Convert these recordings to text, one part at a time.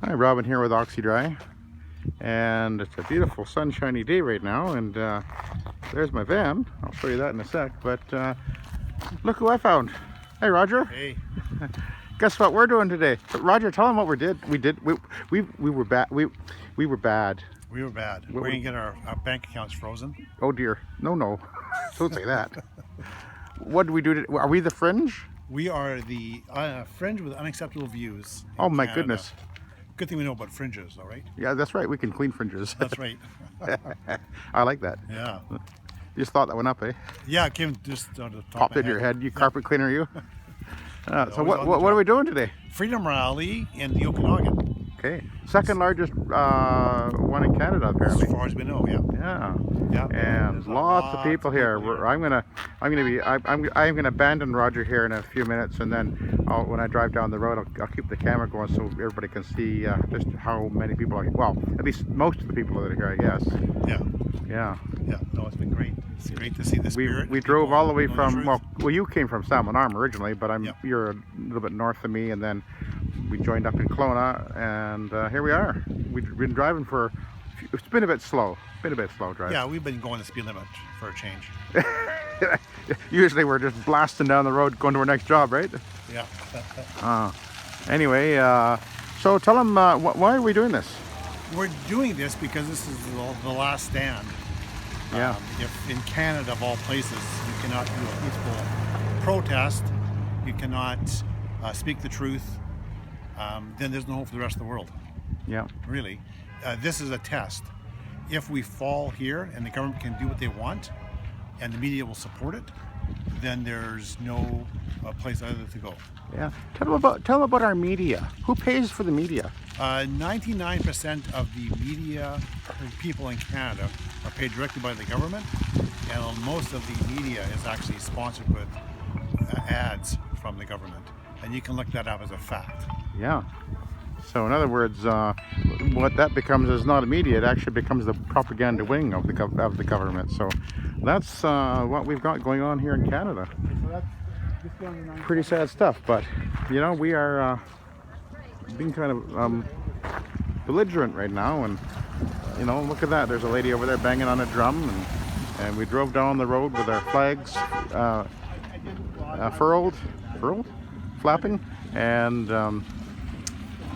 Hi, Robin here with Oxy-Dry, and it's a beautiful sunshiny day right now, and there's my van. I'll show you that in a sec, but look who I found. Hey, Roger. Hey. Guess what we're doing today? Roger, tell them what we did. We were bad. We were bad. We were bad. We're going to get our bank accounts frozen. Oh dear. No. Don't say that. What did we do? Are we the Fringe? We are the Fringe with unacceptable views. Oh my Canada. goodness. Good thing we know about fringes, all right? Yeah, that's right. We can clean fringes. That's right. I like that. Yeah. You just thought that one up, eh? Yeah, it came just on the top Popped of in my your head. head. You carpet cleaner, you. So Always what are we doing today? Freedom Rally in the Okanagan. Okay, second largest one in Canada apparently. As far as we know, yeah. Yeah. And There's lots of people here. here. I'm gonna abandon Roger here in a few minutes, and then when I drive down the road, I'll keep the camera going so everybody can see just how many people are. Well, at least most of the people that are here, I guess. Yeah. No, it's been great. It's great to see the spirit. We drove all the way from well, you came from Salmon Arm originally, but you're a little bit north of me, and then we joined up in Kelowna, and here we are. We've been driving for. It's been a bit slow. Driving. Yeah, we've been going the speed limit for a change. Usually we're just blasting down the road going to our next job, right? Yeah. Anyway, so tell them why are we doing this? We're doing this because this is the last stand. Yeah. If in Canada, of all places, you cannot do a peaceful protest, you cannot speak the truth, then there's no hope for the rest of the world. Yeah. Really. This is a test. If we fall here and the government can do what they want and the media will support it, then there's no place other to go. Yeah. Tell them about our media. Who pays for the media? 99% of the media people in Canada are paid directly by the government, and most of the media is actually sponsored with ads from the government, and you can look that up as a fact. Yeah. So in other words, what that becomes is not a media; it actually becomes the propaganda wing of the government. So that's what we've got going on here in Canada. Pretty sad stuff, but you know, we are being kind of belligerent right now, and you know, look at that. There's a lady over there banging on a drum, and we drove down the road with our flags furled, flapping, and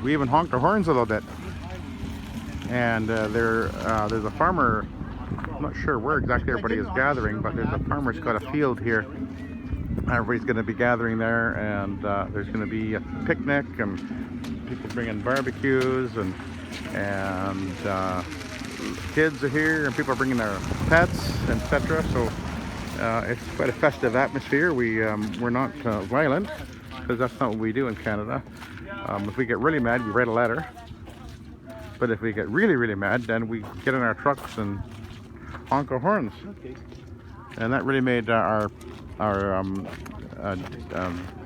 we even honked our horns a little bit. And there's a farmer. I'm not sure where exactly everybody is gathering, but there's a farmer's got a field here. Everybody's going to be gathering there, and there's going to be a picnic, and people bringing barbecues, and kids are here, and people are bringing their pets, etc. So it's quite a festive atmosphere. We're not violent, because that's not what we do in Canada. If we get really mad, we write a letter. But if we get really, really mad, then we get in our trucks and honk our horns. And that really made our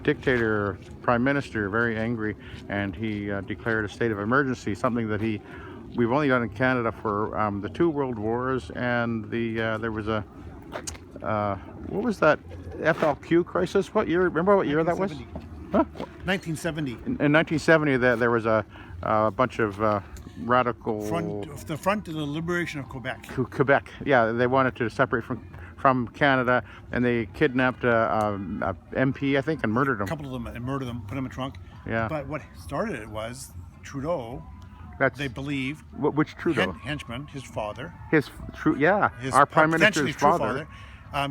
dictator prime minister very angry, and he declared a state of emergency, something that we've only done in Canada for the 2 world wars, and there was a what was that FLQ crisis? What year? Remember what year that was? Huh? 1970. In 1970, there was a bunch of radical the front to the liberation of Quebec. Quebec, yeah, they wanted to separate from Canada, and they kidnapped a MP, I think, and murdered him. A couple of them, and murdered them, put them in a trunk. Yeah. But what started it was Trudeau. They believe. Which Trudeau? Henchman, his father. Our prime minister's father.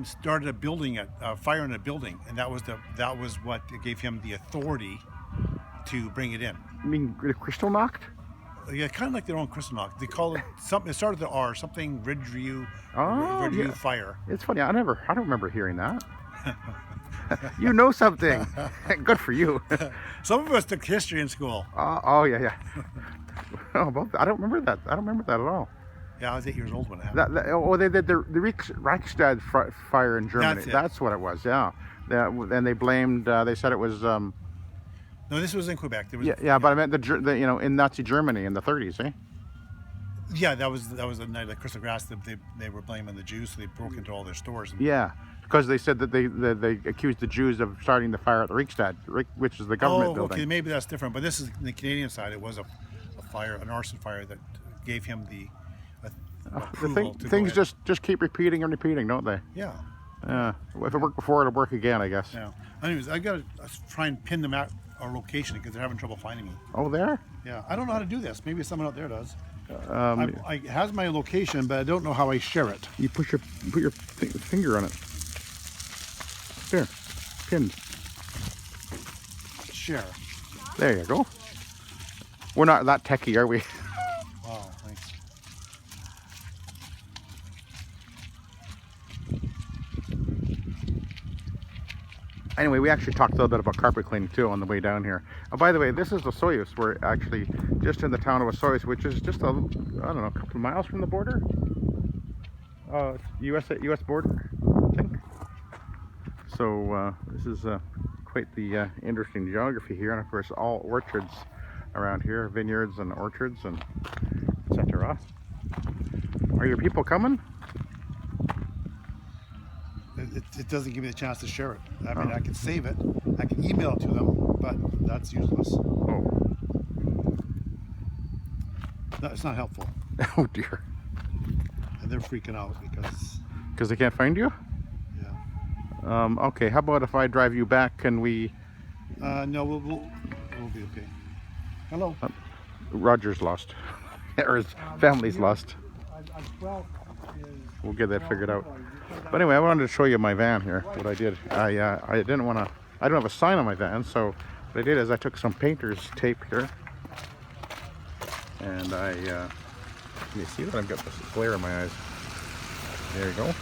Started a fire in a building, and that was what gave him the authority to bring it in. You mean Kristallnacht? Yeah, kind of like their own Kristallnacht. They call it something. It started with the R, something Ridgeview. Oh, Ridgeview fire. It's funny. I don't remember hearing that. You know something. Good for you. Some of us took history in school. Oh yeah. Oh, I don't remember that. I don't remember that at all. Yeah, I was 8 years old when it happened. They did the Reichstag fire in Germany. That's what it was. Yeah. And they blamed. They said it was. No, this was in Quebec. But I meant in Nazi Germany in the 30s, eh? Yeah, that was the night of Crystal Grass. They were blaming the Jews, so they broke into all their stores. Yeah, because they said that they accused the Jews of starting the fire at the Reichstad, which is the government building. Okay, maybe that's different. But this is the Canadian side. It was a fire, an arson fire that gave him the The approval to go things ahead. just keep repeating and repeating, don't they? Yeah. If it worked before, it'll work again, I guess. Yeah. Anyways, I gotta try and pin them at our location because they're having trouble finding me. Oh, there? Yeah. I don't know how to do this. Maybe someone out there does. Um, I has my location, but I don't know how I share it. you put your finger on it. There, pinned. Share. There you go. We're not that techie, are we? Wow. Thanks. Anyway, we actually talked a little bit about carpet cleaning too on the way down here. Oh, by the way, this is Osoyoos. We're actually just in the town of Osoyoos, which is just I don't know, a couple of miles from the border. U.S. border, I think. So this is quite the interesting geography here, and of course all orchards around here, vineyards and orchards and etc. Are your people coming? It doesn't give me the chance to share it. I mean, I can save it, I can email it to them, but that's useless. Oh. No, it's not helpful. Oh dear. And they're freaking out because They can't find you? yeah. Okay, how about if I drive you back and we... No, we'll be okay. Hello. Roger's lost. Or his family's lost. Well, We'll get that figured out. But anyway, I wanted to show you my van here. What I did, I didn't want to. I don't have a sign on my van, so what I did is I took some painter's tape here, and can you see that? I've got this glare in my eyes. There you go.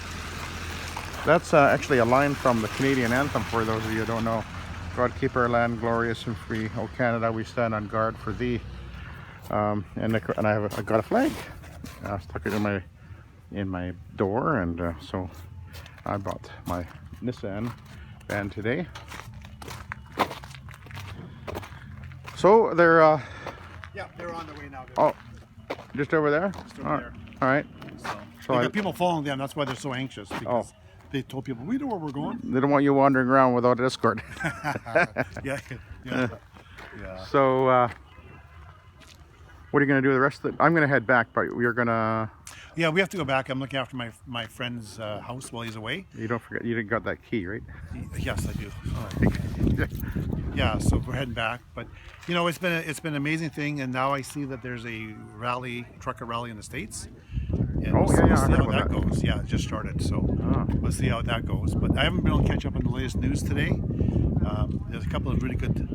That's actually a line from the Canadian anthem. For those of you who don't know, God keep our land glorious and free. O Canada, we stand on guard for thee. And I got a flag. I stuck it in my door, and so I bought my Nissan van today. So they're yeah, they're on their way now. oh, just over there. Just over there. All right. So they got people following them. That's why they're so anxious because Oh. they told people we know where we're going. They don't want you wandering around without escort. Yeah, yeah, yeah. So what are you going to do the rest of the... I'm going to head back, but you're going to... Yeah, we have to go back. I'm looking after my friend's house while he's away. You don't forget, you didn't got that key, right? Yes, I do. Yeah, so we're heading back. But you know, it's been an amazing thing, and now I see that there's a trucker rally in the States. And Oh, we'll yeah, see I heard how about that goes. Yeah, it just started, so Ah. we'll see how that goes. But I haven't been able to catch up on the latest news today. There's a couple of really good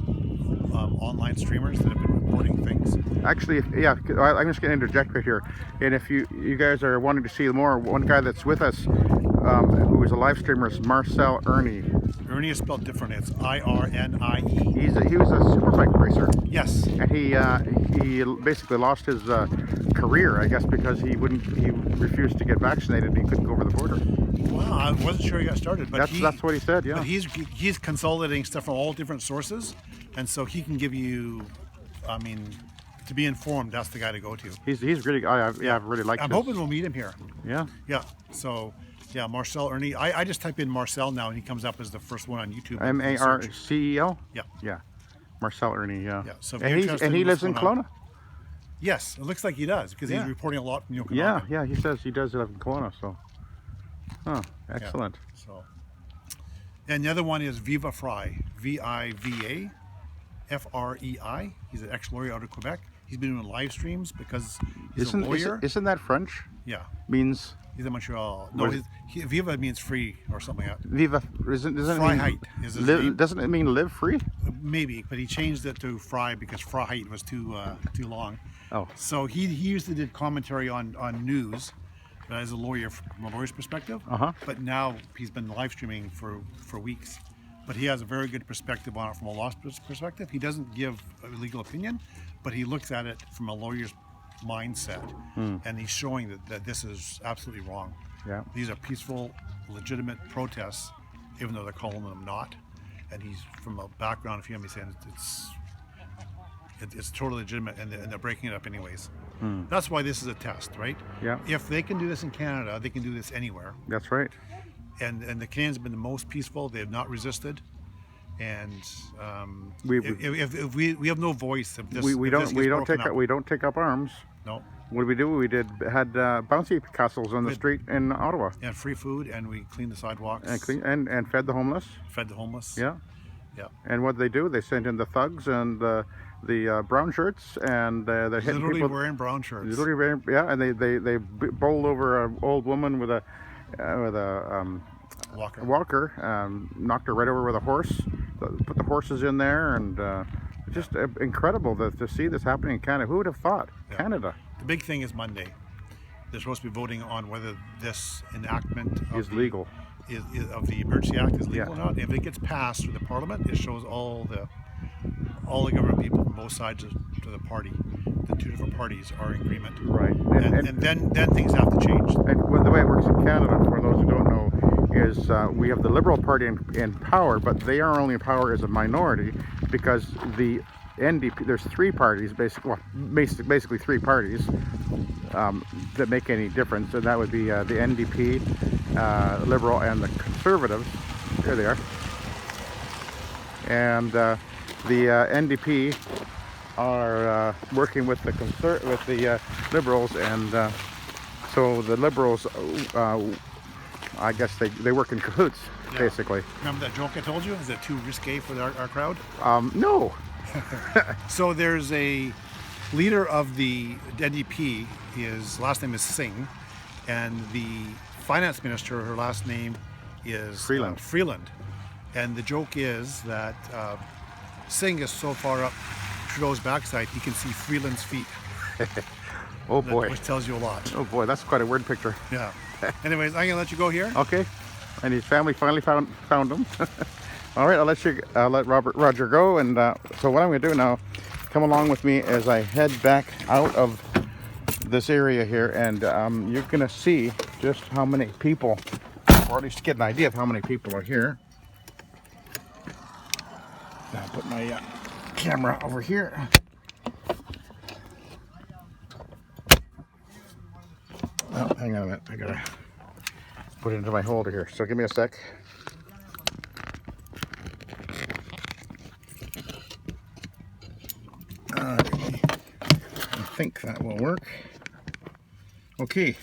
online streamers that have been reporting things. Actually, yeah, I'm just going to interject right here. And if you guys are wanting to see more, one guy that's with us, who is a live streamer, is Marcel Ernie. Ernie is spelled different. It's IRNIE. He was a superbike racer, Yes. and he basically lost his career, I guess, because he refused to get vaccinated and he couldn't go over the border. Wow, I wasn't sure he got started, but That's what he said. Yeah. But he's consolidating stuff from all different sources, and so he can give you, I mean, to be informed, that's the guy to go to. He's really. I've really liked. I'm his- hoping we'll meet him here. Yeah. Yeah. So, yeah, Marcel Ernie. I just type in Marcel now, and he comes up as the first one on YouTube. Marcel. Yeah. Yeah. Marcel Ernie. Yeah. Yeah, so if and you're he interested in lives in what's going Kelowna. Yes, it looks like he does because Yeah. he's reporting a lot from Yeah. Okanagan. Yeah. He says he does live in Kelowna. So. Oh, excellent. So, and the other one is Viva Fry, VIVA FREI. He's an ex-lawyer out of Quebec. He's been doing live streams because he's a lawyer. Isn't that French? Yeah, Means he's in Montreal. No, What is- Viva means free or something like that. Viva. Doesn't it Freiheit mean is his name. Doesn't it mean live free? Maybe, but he changed it to Fry because Freiheit was too long. Oh. So he usually did commentary on news, as a lawyer from a lawyer's perspective. Uh-huh. But now he's been live streaming for weeks. But he has a very good perspective on it from a law perspective. He doesn't give a legal opinion, but he looks at it from a lawyer's mindset, and he's showing that this is absolutely wrong. Yeah. These are peaceful, legitimate protests, even though they're calling them not. And he's from a background of him. He's saying it's totally legitimate, and they're breaking it up anyways. That's why this is a test, right? Yeah. If they can do this in Canada, they can do this anywhere. That's right. And the Canadians have been the most peaceful. They have not resisted. and We if we have no voice, if this, we if this don't gets broken up, we don't take up arms. no, What did we do? We had bouncy castles on the street in Ottawa and free food, and we cleaned the sidewalks, and fed the homeless. fed the homeless. Yeah. Yeah. And what they do? They sent in the thugs and the brown shirts, and they're hitting Literally people. wearing brown shirts. Literally wearing, yeah, and they bowled over an old woman with a walker, knocked her right over with a horse. Put the horses in there, and just incredible to see this happening in Canada. Who would have thought? Yeah. Canada The big thing is Monday. They're supposed to be voting on whether this enactment is legal. Of the Emergency Act is legal Yeah. or not. If it gets passed through the Parliament, it shows all the government people from both sides of the party, the two different parties, are in agreement. Right. And then things have to change. And the way it works in Canada, for those who don't know, is we have the Liberal Party in power, but they are only in power as a minority because the NDP, there's three parties, basically three parties that make any difference, and that would be the NDP, Liberal, and the Conservatives. There they are. And the NDP are working with the Liberals, and so the Liberals, I guess they work in cahoots, basically. Remember that joke I told you? Is it too risque for our crowd? No. So there's a leader of the NDP. His last name is Singh, and the finance minister, her last name is Freeland. And the joke is that Singh is so far up Trudeau's backside he can see Freeland's feet. Oh boy. Which tells you a lot. Oh boy, that's quite a word picture. Yeah. Anyways, I'm gonna let you go here. Okay. And his family finally found him. All right, I'll let Roger go. And so what I'm going to do now, come along with me as I head back out of this area here, and you're going to see just how many people, or at least get an idea of how many people are here. I'll put my camera over here. Oh, hang on a minute. I got to put it into my holder here. So give me a sec. I think that will work. Okay.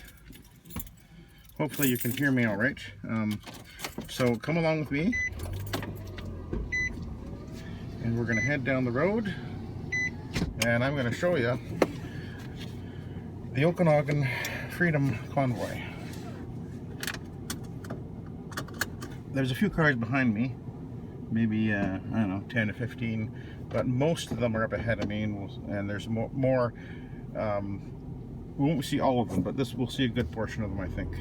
Hopefully you can hear me all right. So come along with me. And we're going to head down the road. And I'm going to show you the Okanagan Freedom Convoy. There's a few cars behind me. Maybe, I don't know, 10 to 15. But most of them are up ahead of me, and there's more. We won't see all of them, but we'll see a good portion of them, I think.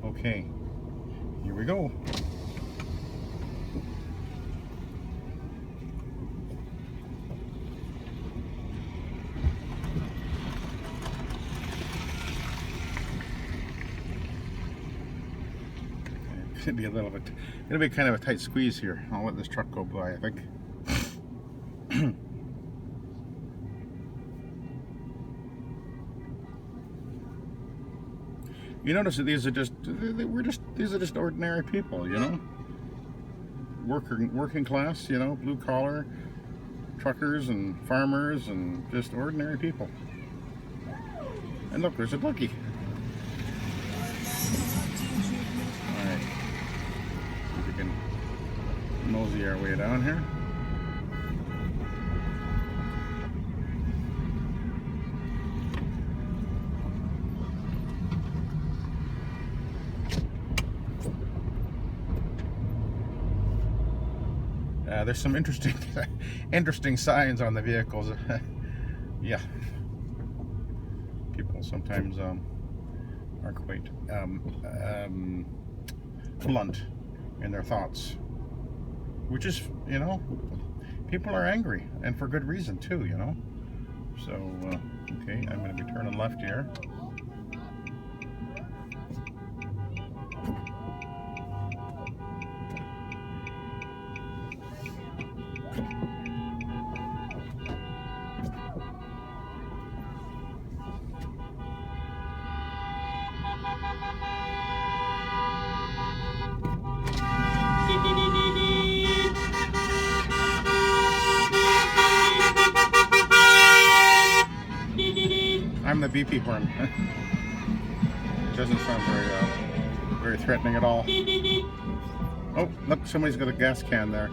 Okay, here we go. It'll be it'll be kind of a tight squeeze here. I'll let this truck go by, I think. You notice that these are just ordinary people, you know, working class, you know, blue collar truckers and farmers and just ordinary people. And look, there's a buggy. All right, see if we can mosey our way down here. There's some interesting signs on the vehicles. Yeah, people sometimes are quite blunt in their thoughts, which is, you know, people are angry, and for good reason too, you know. So okay, I'm going to be turning left here. beep beep horn. It doesn't sound very threatening at all. Oh, look, somebody's got a gas can there.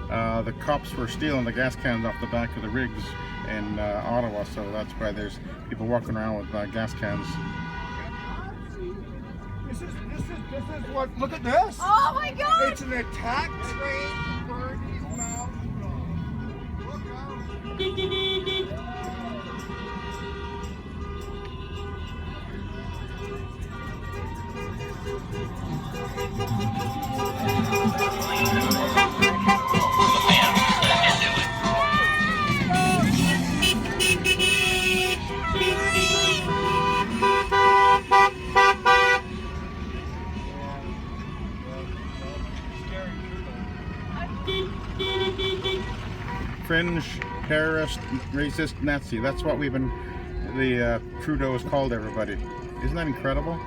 The cops were stealing the gas cans off the back of the rigs in Ottawa, so that's why there's people walking around with gas cans. This is what, look at this! Oh my God! It's an attack train for these mountains. Look out! Fringe, terrorist, racist, Nazi. That's what Trudeau has called everybody. Isn't that incredible?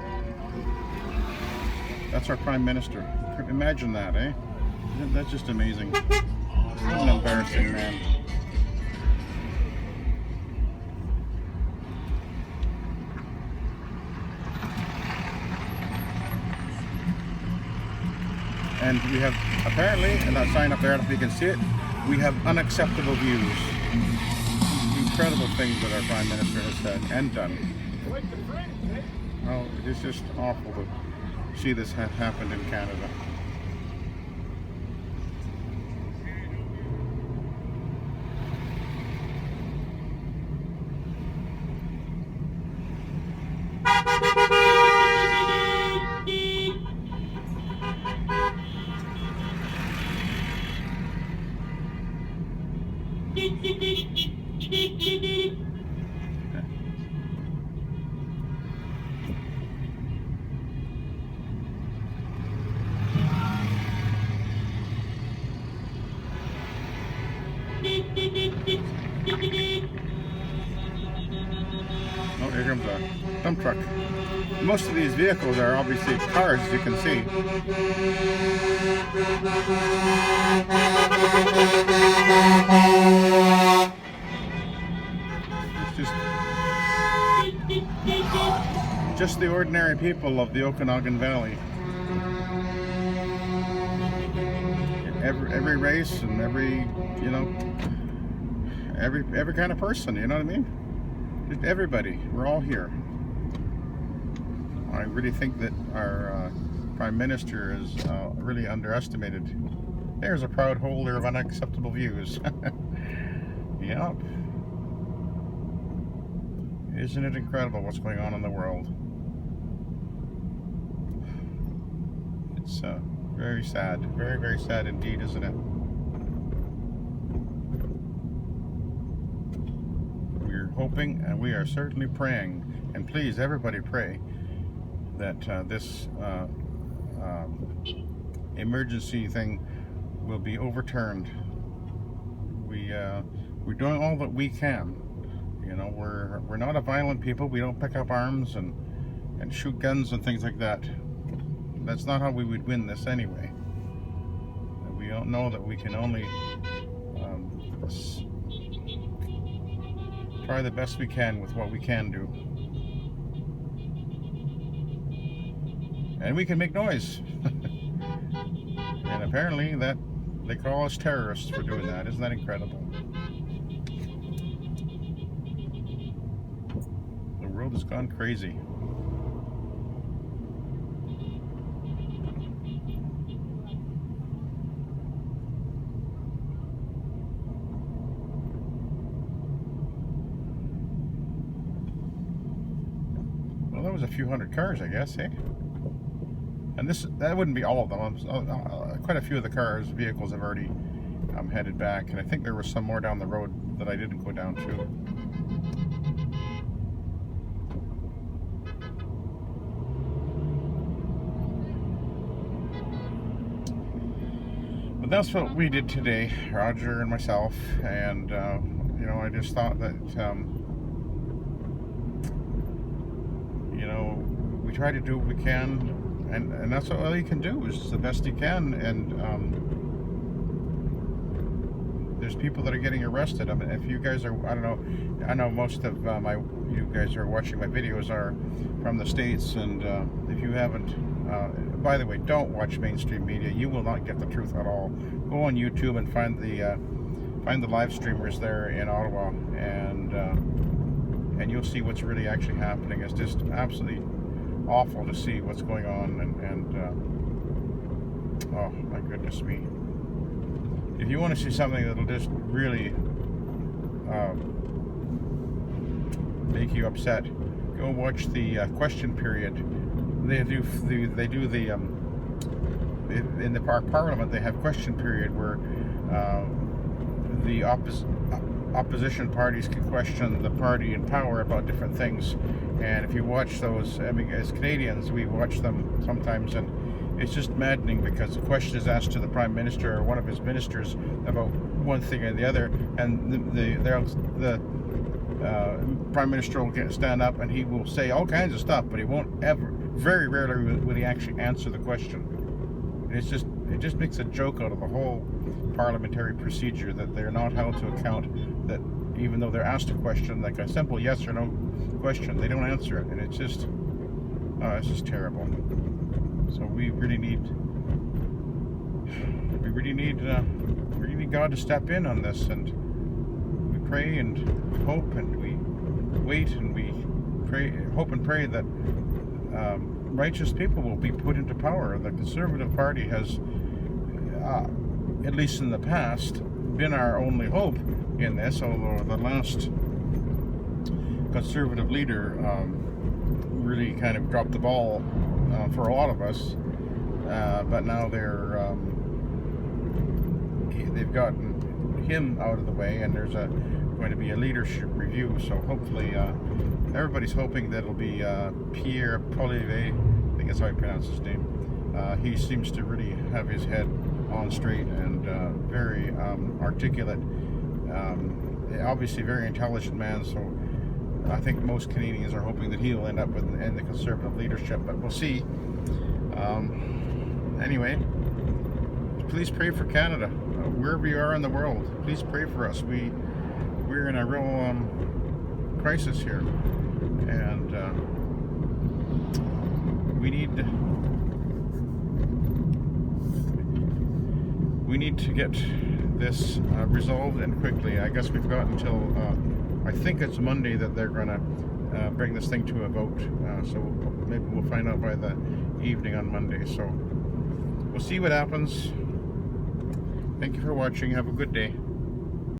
That's our Prime Minister. Imagine that, eh? That's just amazing. What an embarrassing man. And we have, apparently, and that sign up there, if you can see it, we have unacceptable views. Incredible things that our Prime Minister has said and done. Oh, it is just awful to see this have happened in Canada. Oh, here comes a dump truck. Most of these vehicles are obviously cars, as you can see. It's just the ordinary people of the Okanagan Valley. Every race and every, you know, every kind of person, you know what I mean? Just everybody. We're all here. I really think that our Prime Minister is really underestimated. There's a proud holder of unacceptable views. Yep. Isn't it incredible what's going on in the world? It's very sad. Very, very sad indeed, isn't it? We're hoping and we are certainly praying, and please everybody pray that this emergency thing will be overturned. We're doing all that we can. You know, we're not a violent people. We don't pick up arms and shoot guns and things like that. That's not how we would win this anyway. We don't know that we can only try the best we can with what we can do. And we can make noise. And apparently that they call us terrorists for doing that. Isn't that incredible? The world has gone crazy. Well, that was a few hundred cars, I guess, eh? And that wouldn't be all of them. Quite a few of the vehicles have already headed back, and I think there was some more down the road that I didn't go down to. But that's what we did today, Roger and myself, and you know, I just thought that you know, we try to do what we can. And that's all you can do, is the best you can, and there's people that are getting arrested. I mean, if you guys are, I don't know, I know most of you guys are watching my videos are from the States, and if you haven't, by the way, don't watch mainstream media. You will not get the truth at all. Go on YouTube and find the live streamers there in Ottawa, and you'll see what's really actually happening. It's just absolutely awful to see what's going on, and oh my goodness me. If you want to see something that'll just really make you upset, go watch the question period. They do in our parliament. They have question period where the opposition parties can question the party in power about different things. And if you watch those, I mean, as Canadians, we watch them sometimes, and it's just maddening because the question is asked to the Prime Minister or one of his ministers about one thing or the other, and the Prime Minister will stand up and he will say all kinds of stuff, but he won't ever, very rarely will he actually answer the question. It just makes a joke out of the whole parliamentary procedure that they're not held to account, that even though they're asked a question, like a simple yes or no question, they don't answer it, and it's just terrible. So we really need God to step in on this, and we pray and hope, and we wait, and we hope and pray that righteous people will be put into power. The Conservative Party has, at least in the past, been our only hope in this, although the last Conservative leader really kind of dropped the ball for a lot of us, but now they've gotten him out of the way, and there's going to be a leadership review. So hopefully, everybody's hoping that it'll be Pierre Poilievre, I think that's how you pronounce his name. He seems to really have his head on straight and very articulate, obviously very intelligent man. So I think most Canadians are hoping that he'll end up in the Conservative leadership, but we'll see. Anyway, please pray for Canada, wherever you are in the world. Please pray for us. We're in a real crisis here, and we need to get this resolved, and quickly. I guess we've got until I think it's Monday that they're going to bring this thing to a vote. So maybe we'll find out by the evening on Monday. So we'll see what happens. Thank you for watching. Have a good day.